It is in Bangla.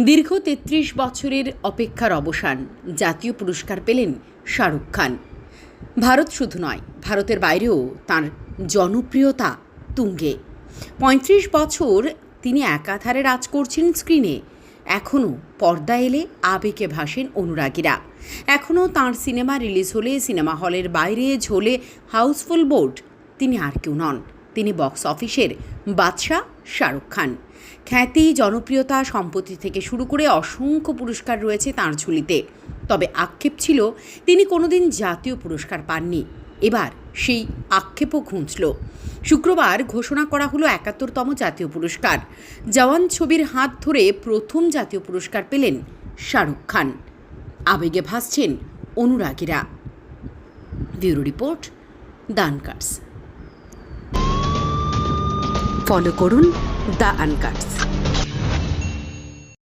দীর্ঘ ৩৩ বছরের অপেক্ষার অবসান, জাতীয় পুরস্কার পেলেন শাহরুখ খান। ভারত শুধু নয়, ভারতের বাইরেও তাঁর জনপ্রিয়তা তুঙ্গে। ৩৫ বছর তিনি একাধারে রাজ করছেন স্ক্রিনে। এখনও পর্দা এলে আবেগে ভাসেন অনুরাগীরা। এখনও তাঁর সিনেমা রিলিজ হলে সিনেমা হলের বাইরে ঝোলে হাউসফুল বোর্ড। তিনি আর কেউ নন, তিনি বক্স অফিসের বাদশা শাহরুখ খান। খ্যাতি, জনপ্রিয়তা, সম্পত্তি থেকে শুরু করে অসংখ্য পুরস্কার রয়েছে তাঁর ঝুলিতে। তবে আক্ষেপ ছিল তিনি কোনোদিন জাতীয় পুরস্কার পাননি। এবার সেই আক্ষেপও ঘুঁচল। শুক্রবার ঘোষণা করা হলো ৭১তম জাতীয় পুরস্কার। জওয়ান ছবির হাত ধরে প্রথম জাতীয় পুরস্কার পেলেন শাহরুখ খান। আবেগে ভাসছেন অনুরাগীরা। Bureau report, the Uncuts. Follow করুন দ্য আনকাটস।